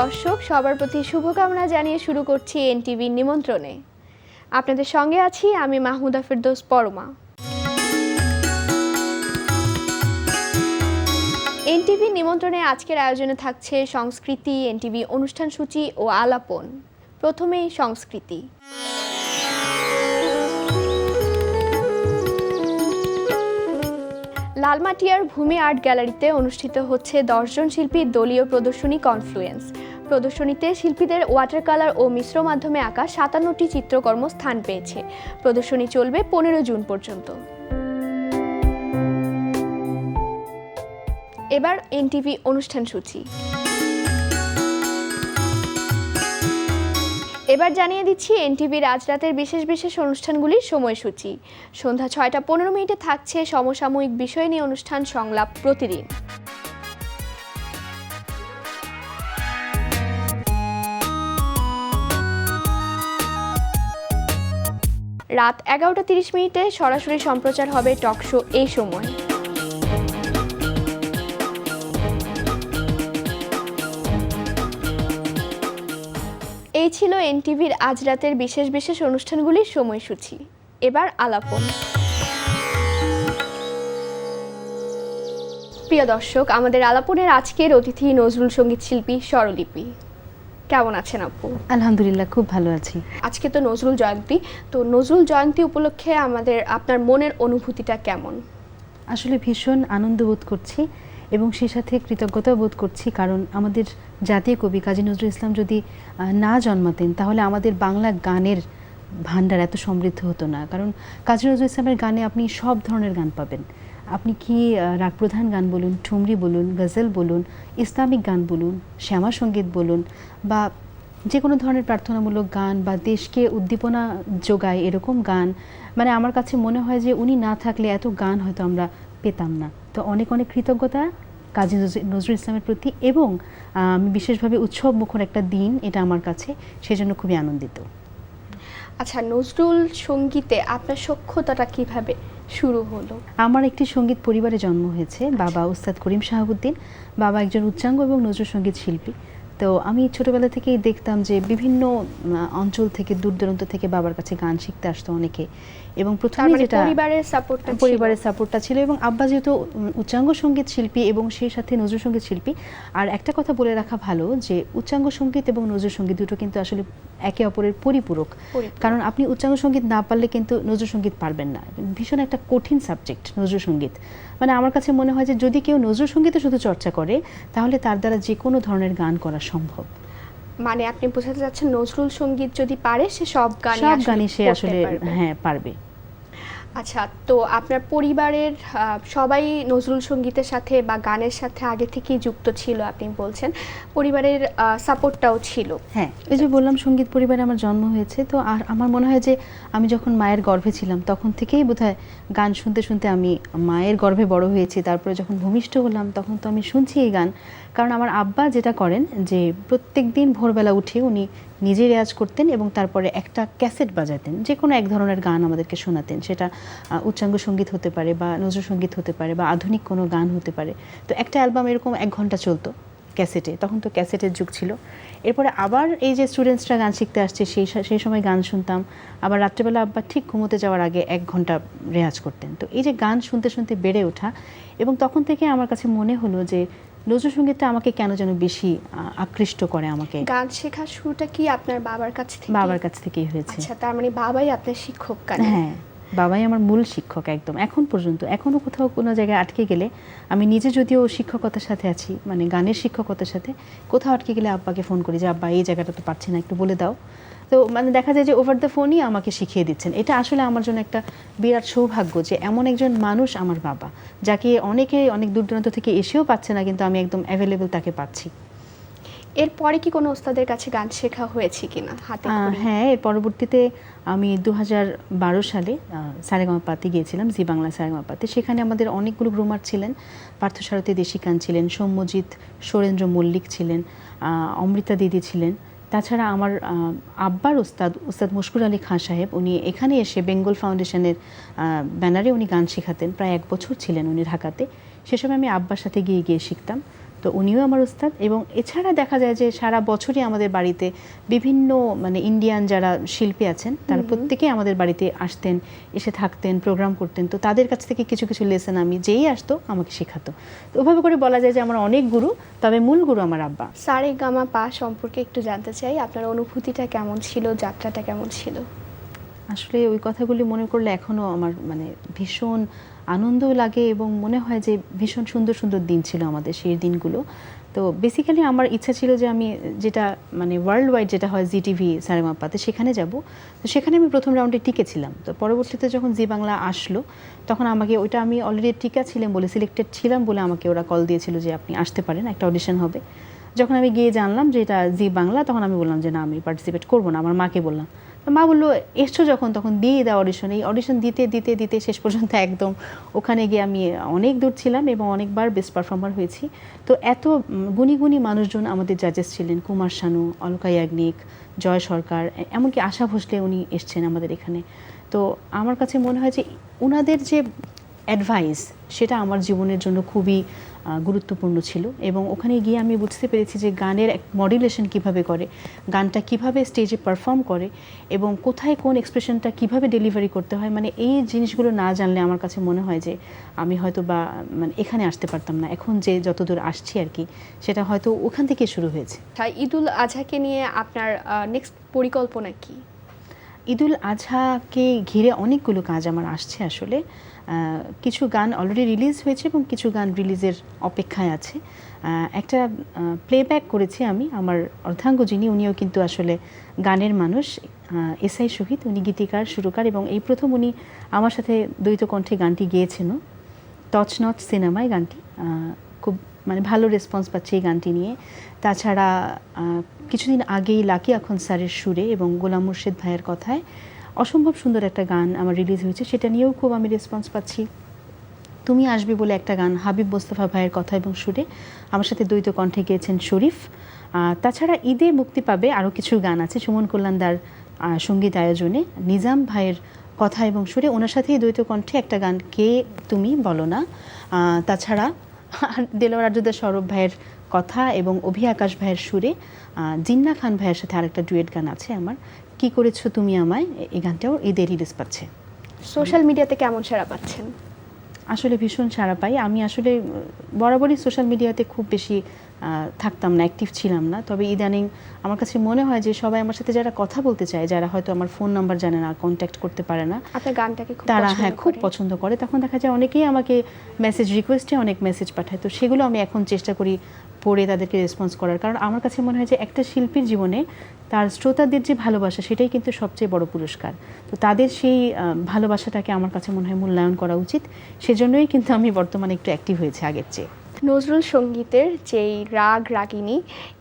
দর্শক সবার প্রতি শুভকামনা জানিয়ে শুরু করছি এনটিভির নিমন্ত্রণে। আপনাদের সঙ্গে আছি আমি মাহমুদা ফেরদৌস পরমা। এনটিভির নিমন্ত্রণে আজকের আয়োজনে থাকছে সংস্কৃতি, এনটিভি অনুষ্ঠান সূচি ও আলাপন। প্রথমেই সংস্কৃতি। লালমাটিয়ার ভূমি আর্ট গ্যালারিতে অনুষ্ঠিত হচ্ছে 10 জন শিল্পীর দলীয় প্রদর্শনী কনফ্লুয়েন্স। প্রদর্শনীতে শিল্পীদের ওয়াটার কালার ও মিশ্র মাধ্যমে আঁকা 57টি চিত্রকর্ম স্থান পেয়েছে। প্রদর্শনী চলবে 15 জুন পর্যন্ত। এবার এনটিভি অনুষ্ঠান সূচি। এবার জানিয়ে দিচ্ছি এনটিভির আজ রাতের বিশেষ বিশেষ অনুষ্ঠানগুলির সময়সূচি। সন্ধ্যা 6টা 15 মিনিটে থাকছে সমসাময়িক বিষয় নিয়ে অনুষ্ঠান সংলাপ প্রতিদিন। রাত 11টা 30 মিনিটে সরাসরি সম্প্রচার হবে টক শো এই সময়। এই ছিল এনটিভির আজ রাতের বিশেষ বিশেষ অনুষ্ঠানগুলির সময়সূচি। এবার আলাপন। প্রিয় দর্শক, আমাদের আলাপনের আজকের অতিথি নজরুল সঙ্গীত শিল্পী স্বরলিপি। কেমন আছেন আপু? আলহামদুলিল্লাহ, খুব ভালো আছি। আজকে তো নজরুল জয়ন্তী, তো নজরুল জয়ন্তী উপলক্ষে আপনার মনের অনুভূতিটা কেমন? আসলে ভীষণ আনন্দ বোধ করছি এবং সেই সাথে কৃতজ্ঞতা বোধ করছি, কারণ আমাদের জাতীয় কবি কাজী নজরুল ইসলাম যদি না জন্মাতেন তাহলে আমাদের বাংলা গানের ভান্ডার এত সমৃদ্ধ হতো না। কারণ কাজী নজরুল ইসলামের গানে আপনি সব ধরনের গান পাবেন। আপনি কি রাগপ্রধান গান বলুন, ঠুমরি বলুন, গজল বলুন, ইসলামিক গান বলুন, শ্যামা সঙ্গীত বলুন, বা যে কোনো ধরনের প্রার্থনামূলক গান বা দেশকে উদ্দীপনা যোগায় এরকম গান, মানে আমার কাছে মনে হয় যে উনি না থাকলে এত গান হয়তো আমরা পেতাম না। তো অনেক অনেক কৃতজ্ঞতা কাজী নজরুল ইসলামের প্রতি, এবং আমি বিশেষভাবে উৎসব মুখর একটা দিন এটা আমার কাছে, সেজন্য খুবই আনন্দিত। আচ্ছা, নজরুল সঙ্গীতে আপনার সখ্যতাটা কিভাবে শুরু হলো? আমার একটি সঙ্গীত পরিবারে জন্ম হয়েছে। বাবা উস্তাদ করিম শাহাবুদ্দিন, বাবা একজন উচ্চাঙ্গ এবং নজরুল সঙ্গীত শিল্পী। তো আমি ছোটবেলা থেকেই দেখতাম যে বিভিন্ন অঞ্চল থেকে, দূর দূরান্ত থেকে বাবার কাছে গান শিখতে আসতো অনেকে, এবং প্রথমে যেটা পরিবারের সাপোর্টটা ছিল, এবং আব্বা যেহেতু উচ্চাঙ্গ সঙ্গীত শিল্পী এবং সেই সাথে নজরুল সঙ্গীত শিল্পী। আর একটা কথা বলে রাখা ভালো যে উচ্চাঙ্গ সঙ্গীত এবং নজরুল সঙ্গীত দুটো কিন্তু আসলে একে অপরের পরিপূরক। কারণ আপনি উচ্চাঙ্গ সঙ্গীত না পারলে কিন্তু নজরুল সঙ্গীত পারবেন না। ভীষণ একটা কঠিন সাবজেক্ট নজরুল সঙ্গীত। মানে আমার কাছে মনে হয় যে যদি কেউ নজরুল সঙ্গীতে শুধু চর্চা করে তাহলে তার দ্বারা যে কোনো ধরনের গান করা সম্ভব। মানে আপনি বোঝাতে চাচ্ছেন নজরুল সঙ্গীত যদি পারে সে সব গানই সে আসলে হ্যাঁ পারবে। আচ্ছা, তো আপনার পরিবারের সবাই নজরুল সঙ্গীতের সাথে বা গানের সাথে আগে থেকেই যুক্ত ছিল, আপনি বলছেন পরিবারের সাপোর্টটাও ছিল? হ্যাঁ, এই যে বললাম সঙ্গীত পরিবারে আমার জন্ম হয়েছে। তো আর আমার মনে হয় যে আমি যখন মায়ের গর্ভে ছিলাম তখন থেকেই বোধহয় গান শুনতে শুনতে আমি মায়ের গর্ভে বড় হয়েছি। তারপরে যখন ভূমিষ্ঠ হলাম তখন তো আমি শুনছি এই গান। কারণ আমার আব্বা যেটা করেন যে প্রত্যেক দিন ভোরবেলা উঠে উনি নিজে রেয়াজ করতেন এবং তারপরে একটা ক্যাসেট বাজাতেন, যে কোনো এক ধরনের গান আমাদেরকে শোনাতেন। সেটা উচ্চাঙ্গ সঙ্গীত হতে পারে বা নজরুল সঙ্গীত হতে পারে বা আধুনিক কোনো গান হতে পারে। তো একটা অ্যালবাম এরকম 1 ঘন্টা চলতো ক্যাসেটে, তখন তো ক্যাসেটের যুগ ছিল। এরপরে আবার এই যে স্টুডেন্টসরা গান শিখতে আসছে সেই সময় গান শুনতাম। আবার রাত্রেবেলা আব্বা ঠিক ঘুমোতে যাওয়ার আগে 1 ঘন্টা রেয়াজ করতেন। তো এই যে গান শুনতে শুনতে বেড়ে ওঠা, এবং তখন থেকে আমার কাছে মনে হলো যে নজরুল সঙ্গীতটা আমাকে কেন যেন বেশি আকৃষ্ট করে। আমাকে গান শেখার শুরুটা কি আপনার বাবার কাছ থেকে? বাবার কাছ থেকেই হয়েছে। আচ্ছা, তার মানে বাবাই আপনার শিক্ষক? হ্যাঁ, বাবাই আমার মূল শিক্ষক একদম এখন পর্যন্ত। এখনও কোথাও কোনো জায়গায় আটকে গেলে, আমি নিজে যদিও শিক্ষকতার সাথে আছি, মানে গানের শিক্ষকতার সাথে, কোথাও আটকে গেলে আব্বাকে ফোন করি যে আব্বা এই জায়গাটা তো পারছি না, একটু বলে দাও। তো মানে দেখা যায় যে ওভার দ্য ফোনই আমাকে শিখিয়ে দিচ্ছেন। এটা আসলে আমার জন্য একটা বিরাট সৌভাগ্য যে এমন একজন মানুষ আমার বাবা, যাকে অনেকে অনেক দূর দূরান্ত থেকে এসেও পাচ্ছে না, কিন্তু আমি একদম অ্যাভেলেবল তাকে পাচ্ছি। এরপরে কি কোনো ওস্তাদের কাছে গান শেখা হয়েছে কিনা হাতে? হ্যাঁ, এর পরবর্তীতে আমি 2012 সালে সারেগামাপাতে গিয়েছিলাম, জি বাংলা সারেগামাপাতে। সেখানে আমাদের অনেকগুলো গ্রুমার ছিলেন। পার্থসারথী দেশিকান ছিলেন, সৌম্যজিৎ সুরেন্দ্র মল্লিক ছিলেন, অমৃতা দিদি ছিলেন। তাছাড়া আমার আব্বার ওস্তাদ মুশকুর আলী খান সাহেব, উনি এখানে এসে বেঙ্গল ফাউন্ডেশনের ব্যানারে উনি গান শেখাতেন। প্রায় 1 বছর ছিলেন উনি ঢাকাতে। সে সময় আমি আব্বার সাথে গিয়ে শিখতাম। তো উনিও আমার উস্তাদ। এবং এছাড়া দেখা যায় যে সারা বছরই আমাদের বাড়িতে বিভিন্ন মানে ইন্ডিয়ান যারা শিল্পী আছেন তারা প্রত্যেকেই আমাদের বাড়িতে আসতেন, এসে থাকতেন, প্রোগ্রাম করতেন। তো তাদের কাছ থেকে কিছু কিছু লেসন আমি যেই আসতো আমাকে শেখাতো। তো ওভাবে করে বলা যায় যে আমার অনেক গুরু, তবে মূল গুরু আমার আব্বা। সারেগামাপা সম্পর্কে একটু জানতে চাই, আপনার অনুভূতিটা কেমন ছিল, যাত্রাটা কেমন ছিল? আসলে ওই কথাগুলি মনে করলে এখনও আমার মানে ভীষণ আনন্দও লাগে এবং মনে হয় যে ভীষণ সুন্দর সুন্দর দিন ছিল আমাদের সেই দিনগুলো। তো বেসিক্যালি আমার ইচ্ছা ছিল যে আমি যেটা মানে ওয়ার্ল্ড ওয়াইড যেটা হয় জি টিভি সারেগামাপাতে সেখানে যাব। তো সেখানে আমি প্রথম রাউন্ডে টিকেছিলাম। তো পরবর্তীতে যখন জি বাংলা আসলো তখন আমাকে ওইটা আমি অলরেডি টিকা ছিলাম বলে, সিলেক্টেড ছিলাম বলে আমাকে ওরা কল দিয়েছিল যে আপনি আসতে পারেন, একটা অডিশন হবে। যখন আমি গিয়ে জানলাম যে এটা জি বাংলা, তখন আমি বললাম যে না, আমি পার্টিসিপেট করবো না। আমার মাকে বললাম, তো মা বললো এসছো যখন তখন দিয়ে দাও অডিশন। এই অডিশন দিতে দিতে দিতে শেষ পর্যন্ত একদম ওখানে গিয়ে আমি অনেক দূর ছিলাম এবং অনেকবার বেস্ট পারফর্মার হয়েছি। তো এত গুণী গুণী মানুষজন আমাদের জাজেস ছিলেন, কুমার শানু, অলকা ইয়াগনিক, জয় সরকার, এমনকি আশা ভোসলে উনি এসছেন আমাদের এখানে। তো আমার কাছে মনে হয় যে ওনাদের যে অ্যাডভাইস সেটা আমার জীবনের জন্য খুবই গুরুত্বপূর্ণ ছিল। এবং ওখানে গিয়ে আমি বুঝতে পেরেছি যে গানের এক মডুলেশন কিভাবে করে, গানটা কিভাবে স্টেজে পারফর্ম করে এবং কোথায় কোন এক্সপ্রেশনটা কিভাবে ডেলিভারি করতে হয়। মানে এই জিনিসগুলো না জানলে আমার কাছে মনে হয় যে আমি হয়তো বা মানে এখানে আসতে পারতাম না। এখন যে যতদূর আসছি আর কি, সেটা হয়তো ওখান থেকে শুরু হয়েছে। ঈদুল আজহাকে নিয়ে আপনার নেক্সট পরিকল্পনা কি? ঈদুল আজহাকে ঘিরে অনেকগুলো কাজ আমার আসছে আসলে। কিছু গান অলরেডি রিলিজ হয়েছে এবং কিছু গান রিলিজের অপেক্ষায় আছে। একটা প্লেব্যাক করেছি আমি, আমার অর্ধাঙ্গ যিনি উনিও কিন্তু আসলে গানের মানুষ, এসআই শহীদ। উনি গীতিকার, সুরকার এবং এই প্রথম উনি আমার সাথে দ্বৈত কণ্ঠে গানটি গেয়েছেনও। টচ নচ সিনেমায় গানটি খুব মানে ভালো রেসপন্স পাচ্ছে এই গানটি নিয়ে। তাছাড়া কিছুদিন আগেই লাকি আখন স্যারের সুরে এবং গোলাম মুর্শেদ ভাইয়ের কথায় অসম্ভব সুন্দর একটা গান আমার রিলিজ হয়েছে, সেটা নিয়েও খুব আমি রেসপন্স পাচ্ছি। তুমি আসবে বলে একটা গান হাবিব মোস্তফা ভাইয়ের কথা এবং সুরে আমার সাথে দ্বৈত কণ্ঠে গেয়েছেন শরীফ। তাছাড়া ঈদে মুক্তি পাবে আরও কিছু গান আছে সুমন কল্যাণদার সঙ্গীত আয়োজনে, নিজাম ভাইয়ের কথা এবং সুরে, ওনার সাথেই দ্বৈত কণ্ঠে একটা গান কে তুমি বলো না। তাছাড়া দেলোয়ার আরজুদা সৌরভ ভাইয়ের কথা এবং অভি আকাশ ভাইয়ের সুরে জিন্না খান ভাইয়ের সাথে আরেকটা ডুয়েট গান আছে আমার, কি করেছো তুমি আমায়। এই গানটাও ঈদের রিলিজ পাচ্ছে। সোশ্যাল মিডিয়াতে কেমন সাড়া পাচ্ছেন? আসলে ভীষণ সাড়া পাই। আমি আসলে বরাবরই সোশ্যাল মিডিয়াতে খুব বেশি থাকতাম না, অ্যাক্টিভ ছিলাম না। তবে ইদানিং আমার কাছে মনে হয় যে সবাই আমার সাথে যারা কথা বলতে চায়, যারা হয়তো আমার ফোন নাম্বার জানে না, কন্ট্যাক্ট করতে পারে না, আপনার গানটাকে তারা খুব পছন্দ করে। তখন দেখা যায় অনেকেই আমাকে মেসেজ রিকোয়েস্টে অনেক মেসেজ পাঠায়। তো সেগুলো আমি এখন চেষ্টা করি পড়ে তাদেরকে রেসপন্স করার। কারণ আমার কাছে মনে হয় যে একটা শিল্পীর জীবনে তার শ্রোতাদের যে ভালোবাসা সেটাই কিন্তু সবচেয়ে বড় পুরস্কার। তো তাদের সেই ভালোবাসাটাকে আমার কাছে মনে হয় মূল্যায়ন করা উচিত। সেজন্যই কিন্তু আমি বর্তমানে একটু অ্যাক্টিভ হয়েছি আগের চেয়ে। নজরুল সঙ্গীতের যেই রাগ রাগিনী,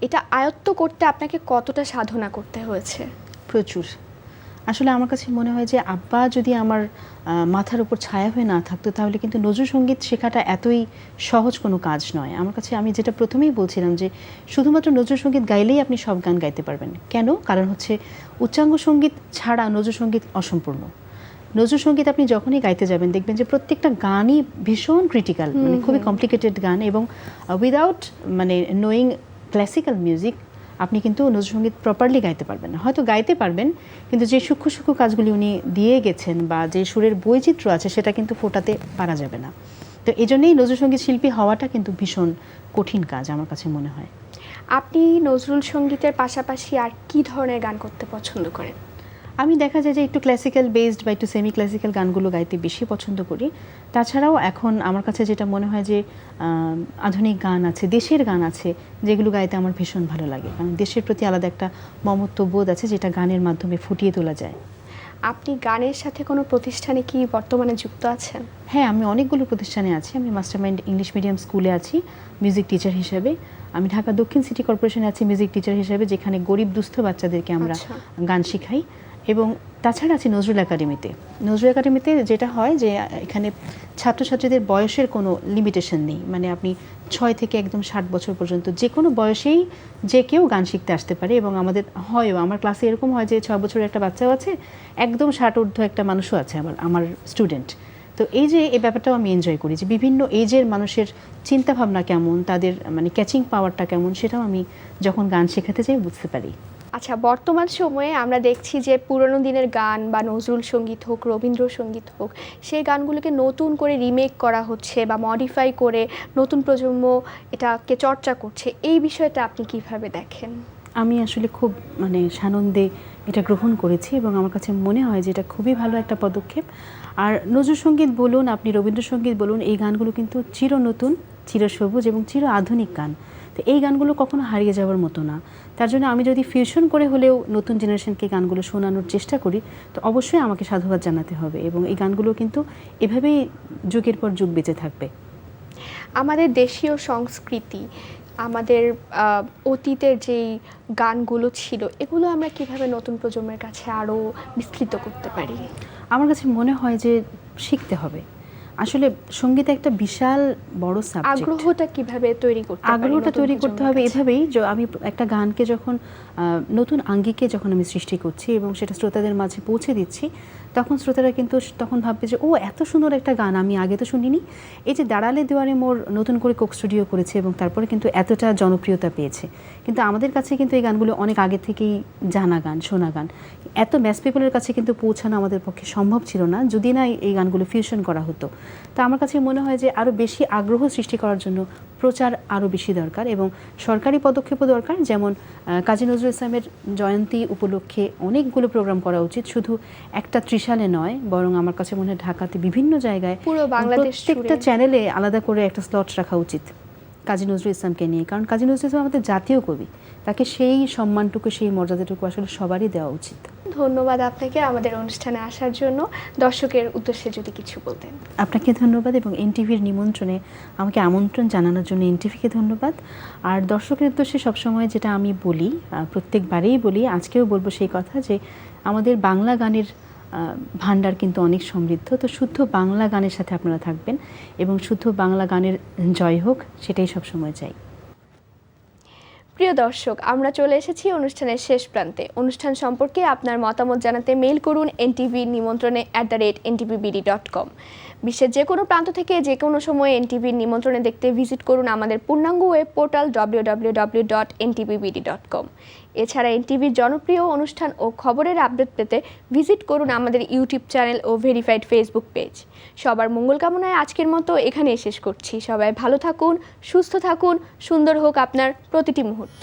এটা আয়ত্ত করতে আপনাকে কতটা সাধনা করতে হয়েছে? প্রচুর। আসলে আমার কাছে মনে হয় যে আব্বা যদি আমার মাথার উপর ছায়া হয়ে না থাকতো তাহলে কিন্তু নজরুল সঙ্গীত শেখাটা এতই সহজ কোনো কাজ নয়। আমার কাছে, আমি যেটা প্রথমেই বলছিলাম যে শুধুমাত্র নজরুল সঙ্গীত গাইলেই আপনি সব গান গাইতে পারবেন কেন? কারণ হচ্ছে উচ্চাঙ্গ সঙ্গীত ছাড়া নজরুল সঙ্গীত অসম্পূর্ণ। নজরুল সঙ্গীত আপনি যখনই গাইতে যাবেন দেখবেন যে প্রত্যেকটা গানই ভীষণ ক্রিটিক্যাল, মানে খুবই কমপ্লিকেটেড গান এবং উইদাউট মানে নোয়িং ক্লাসিক্যাল মিউজিক আপনি কিন্তু নজরুল সঙ্গীত প্রপারলি গাইতে পারবেন না। হয়তো গাইতে পারবেন কিন্তু যে সূক্ষ্ম সূক্ষ্ম কাজগুলি উনি দিয়ে গেছেন বা যে সুরের বৈচিত্র্য আছে সেটা কিন্তু ফোটাতে পারা যাবে না। তো এই জন্যই নজরুল সঙ্গীত শিল্পী হওয়াটা কিন্তু ভীষণ কঠিন কাজ আমার কাছে মনে হয়। আপনি নজরুল সঙ্গীতের পাশাপাশি আর কি ধরনের গান করতে পছন্দ করেন? আমি দেখা যায় যে একটু ক্লাসিক্যাল বেসড বা একটু সেমি ক্লাসিক্যাল গানগুলো গাইতে বেশি পছন্দ করি। তাছাড়াও এখন আমার কাছে যেটা মনে হয় যে আধুনিক গান আছে, দেশের গান আছে, যেগুলো গাইতে আমার ভীষণ ভালো লাগে। কারণ দেশের প্রতি আলাদা একটা মমত্ব বোধ আছে যেটা গানের মাধ্যমে ফুটিয়ে তোলা যায়। আপনি গানের সাথে কোনো প্রতিষ্ঠানে কি বর্তমানে যুক্ত আছেন? হ্যাঁ, আমি অনেকগুলো প্রতিষ্ঠানে আছি। আমি মাস্টারমাইন্ড ইংলিশ মিডিয়াম স্কুলে আছি মিউজিক টিচার হিসেবে। আমি ঢাকা দক্ষিণ সিটি কর্পোরেশনে আছি মিউজিক টিচার হিসেবে, যেখানে গরিব দুস্থ বাচ্চাদেরকে আমরা গান শেখাই। এবং তাছাড়া আছি নজরুল একাডেমিতে। নজরুল একাডেমিতে যেটা হয় যে এখানে ছাত্রছাত্রীদের বয়সের কোনো লিমিটেশন নেই, মানে আপনি 6 থেকে একদম 60 বছর পর্যন্ত যে কোনো বয়সেই যে কেউ গান শিখতে আসতে পারে। এবং আমাদের হয়ও, আমার ক্লাসে এরকম হয় যে 6 বছরের একটা বাচ্চাও আছে, একদম 60 ঊর্ধ্ব একটা মানুষও আছে আমার স্টুডেন্ট। তো এই যে এই ব্যাপারটাও আমি এনজয় করি যে বিভিন্ন এজের মানুষের চিন্তাভাবনা কেমন, তাদের মানে ক্যাচিং পাওয়ারটা কেমন, সেটাও আমি যখন গান শেখাতে যাই বুঝতে পারি। আচ্ছা, বর্তমান সময়ে আমরা দেখছি যে পুরনো দিনের গান বা নজরুল সঙ্গীত হোক, রবীন্দ্রসঙ্গীত হোক, সেই গানগুলোকে নতুন করে রিমেক করা হচ্ছে বা মডিফাই করে নতুন প্রজন্ম এটাকে চর্চা করছে। এই বিষয়টা আপনি কিভাবে দেখেন? আমি আসলে খুব মানে সানন্দে এটা গ্রহণ করেছি এবং আমার কাছে মনে হয় যে এটা খুবই ভালো একটা পদক্ষেপ। আর নজরুল সঙ্গীত বলুন, আপনি রবীন্দ্রসঙ্গীত বলুন, এই গানগুলো কিন্তু চির নতুন, চির সবুজ এবং চির আধুনিক গান। তো এই গানগুলো কখনো হারিয়ে যাওয়ার মতো না। তার জন্য আমি যদি ফিউশন করে হলেও নতুন জেনারেশনকে গানগুলো শোনানোর চেষ্টা করি, তো অবশ্যই আমাকে সাধুবাদ জানাতে হবে এবং এই গানগুলো কিন্তু এভাবেই যুগের পর যুগ বেঁচে থাকবে। আমাদের দেশীয় সংস্কৃতি, আমাদের অতীতের যেই গানগুলো ছিল, এগুলো আমরা কিভাবে নতুন প্রজন্মের কাছে আরও বিস্তৃত করতে পারি? আমার কাছে মনে হয় যে শিখতে হবে। আসলে সঙ্গীত একটা বিশাল বড় সাবজেক্ট। আগ্রহটা কিভাবে তৈরি করতে পারি? আগ্রহটা নতুন তৈরি করতে প্রজন্মের হবে কাছে? এভাবেই যে আমি একটা গানকে যখন নতুন আঙ্গিকে যখন আমি সৃষ্টি করছি এবং সেটা শ্রোতাদের মাঝে পৌঁছে দিচ্ছি, তখন শ্রোতারা কিন্তু তখন ভাববে যে ও এত সুন্দর একটা গান আমি আগে তো শুনিনি। এই যে দাঁড়ালে দুয়ারে মোর নতুন করে কোক স্টুডিও করেছে এবং তারপরে কিন্তু এতটা জনপ্রিয়তা পেয়েছে, কিন্তু আমাদের কাছে কিন্তু এই গানগুলো অনেক আগে থেকেই জানা গান, শোনা গান। এত ম্যাস পিপলের কাছে কিন্তু পৌঁছানো আমাদের পক্ষে সম্ভব ছিল না যদি না এই গানগুলো ফিউশন করা হতো। তো আমার কাছে মনে হয় যে আরও বেশি আগ্রহ সৃষ্টি করার জন্য প্রচার আরও বেশি দরকার এবং সরকারি পদক্ষেপও দরকার। যেমন কাজী নজরুল ইসলামের জয়ন্তী উপলক্ষে অনেকগুলো প্রোগ্রাম করা উচিত, শুধু একটা ত্রিশালে নয়, বরং আমার কাছে মনে হয় ঢাকাতে বিভিন্ন জায়গায় পুরো বাংলাদেশ প্রত্যেকটা চ্যানেলে আলাদা করে একটা স্লট রাখা উচিত কাজী নজরুল ইসলামকে নিয়ে। কারণ কাজী নজরুল ইসলাম আমাদের জাতীয় কবি, তাকে সেই সম্মানটুকু, সেই মর্যাদাটুকু আসলে সবারই দেওয়া উচিত। ধন্যবাদ আপনাকে আমাদের অনুষ্ঠানে আসার জন্য। দর্শকের উদ্দেশ্যে যদি কিছু বলতেন। আপনাকে ধন্যবাদ এবং এনটিভির নিমন্ত্রণে আমাকে আমন্ত্রণ জানানোর জন্য এনটিভিকে ধন্যবাদ। আর দর্শকের উদ্দেশ্যে সবসময় যেটা আমি বলি, প্রত্যেকবারেই বলি, আজকেও বলবো সেই কথা যে আমাদের বাংলা গানের ভান্ডার কিন্তু অনেক সমৃদ্ধ। তো শুদ্ধ বাংলা গানের সাথে আপনারা থাকবেন এবং শুদ্ধ বাংলা গানের জয় হোক, সেটাই সবসময় চাই। প্রিয় দর্শক, আমরা চলে এসেছি অনুষ্ঠানের শেষ প্রান্তে। অনুষ্ঠান সম্পর্কে আপনার মতামত জানাতে মেইল করুন ntv-নিমন্ত্রণে@ntvbd.com। বিশ্বের যে কোনো প্রান্ত থেকে যে কোনো সময় এনটিভির নিমন্ত্রণে দেখতে ভিজিট করুন আমাদের পূর্ণাঙ্গ ওয়েব পোর্টাল www.ntvbd.com। এছাড়া এনটিভির জনপ্রিয় অনুষ্ঠান ও খবরের আপডেট পেতে ভিজিট করুন আমাদের ইউটিউব চ্যানেল ও ভেরিফাইড ফেসবুক পেজ। সবার মঙ্গল কামনায় আজকের মতো এখানেই শেষ করছি। সবাই ভালো থাকুন, সুস্থ থাকুন, সুন্দর হোক আপনার প্রতিটি মুহূর্ত।